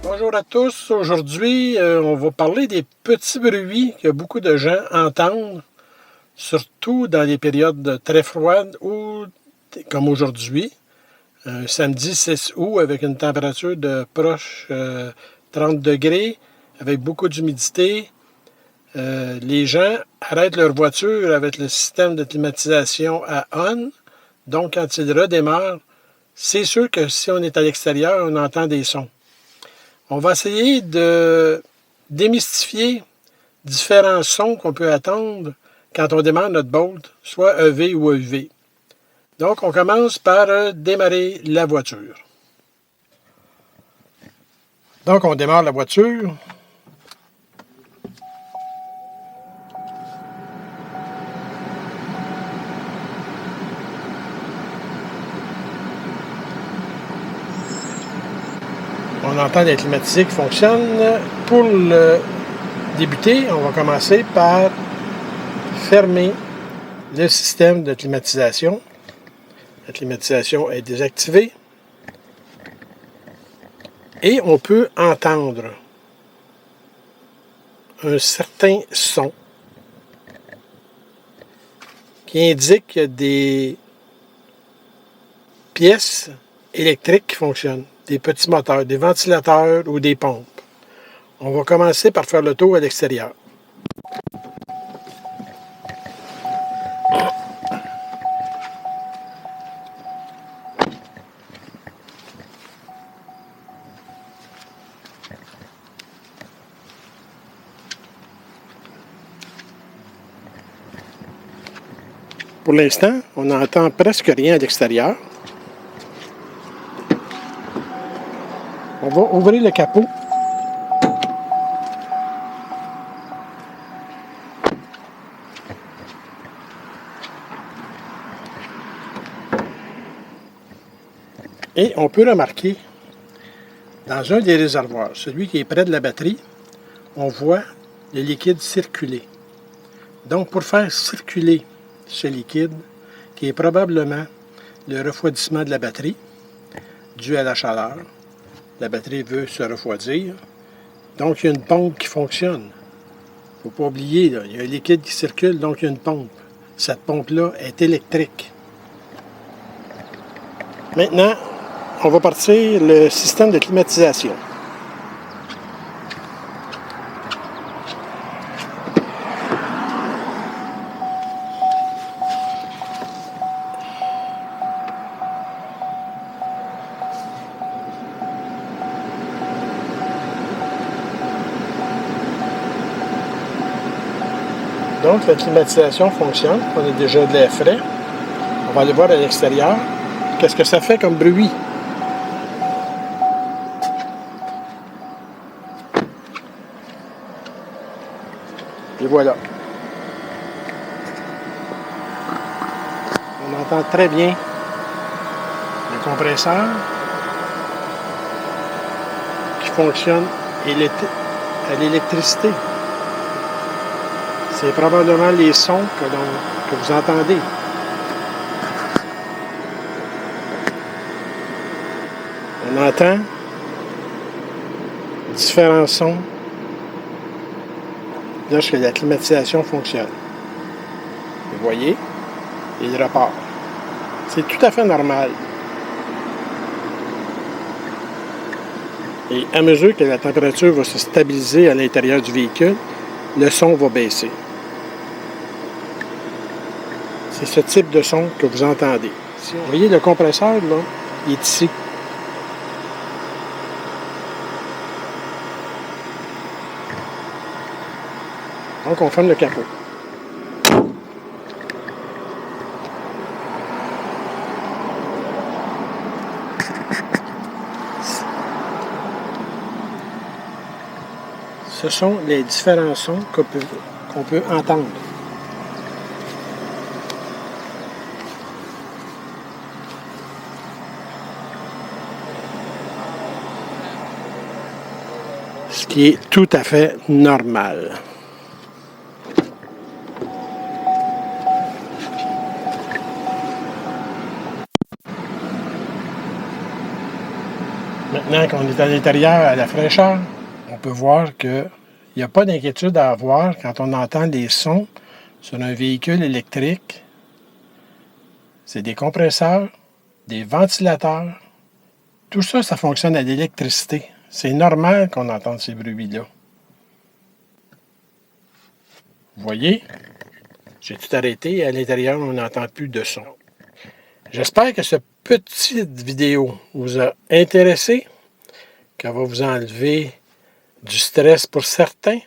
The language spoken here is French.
Bonjour à tous. Aujourd'hui, on va parler des petits bruits que beaucoup de gens entendent, surtout dans les périodes très froides ou comme aujourd'hui, samedi 6 août avec une température de proche 30 degrés, avec beaucoup d'humidité. Les gens arrêtent leur voiture avec le système de climatisation à on. Donc, quand il redémarre, c'est sûr que si on est à l'extérieur, on entend des sons. On va essayer de démystifier différents sons qu'on peut attendre quand on démarre notre Bolt, soit EV ou EUV. Donc, on commence par démarrer la voiture. Donc, on démarre la voiture. On entend les climatisés qui fonctionnent. Pour débuter, on va commencer par fermer le système de climatisation. La climatisation est désactivée. Et on peut entendre un certain son qui indique des pièces électriques qui fonctionnent, des petits moteurs, des ventilateurs ou des pompes. On va commencer par faire le tour à l'extérieur. Pour l'instant, on n'entend presque rien à l'extérieur. On va ouvrir le capot. Et on peut remarquer, dans un des réservoirs, celui qui est près de la batterie, on voit le liquide circuler. Donc, pour faire circuler ce liquide, qui est probablement le refroidissement de la batterie, dû à la chaleur, la batterie veut se refroidir. Donc, il y a une pompe qui fonctionne. Il ne faut pas oublier, là, il y a un liquide qui circule, donc il y a une pompe. Cette pompe-là est électrique. Maintenant, on va partir le système de climatisation. Donc, la climatisation fonctionne. On a déjà de l'air frais. On va aller voir à l'extérieur. Qu'est-ce que ça fait comme bruit? Et voilà. On entend très bien le compresseur qui fonctionne à l'électricité. C'est probablement les sons que vous entendez. On entend différents sons lorsque la climatisation fonctionne. Vous voyez, il repart. C'est tout à fait normal. Et à mesure que la température va se stabiliser à l'intérieur du véhicule, le son va baisser. C'est ce type de son que vous entendez. Vous voyez, le compresseur, là, il est ici. Donc, on ferme le capot. Ce sont les différents sons qu'on peut entendre. ce qui est tout à fait normal. Maintenant qu'on est à l'intérieur, à la fraîcheur, on peut voir qu'il n'y a pas d'inquiétude à avoir quand on entend les sons sur un véhicule électrique. C'est des compresseurs, des ventilateurs. Tout ça, ça fonctionne à l'électricité. C'est normal qu'on entende ces bruits-là. Vous voyez? J'ai tout arrêté et à l'intérieur, on n'entend plus de son. J'espère que cette petite vidéo vous a intéressé, qu'elle va vous enlever du stress pour certains.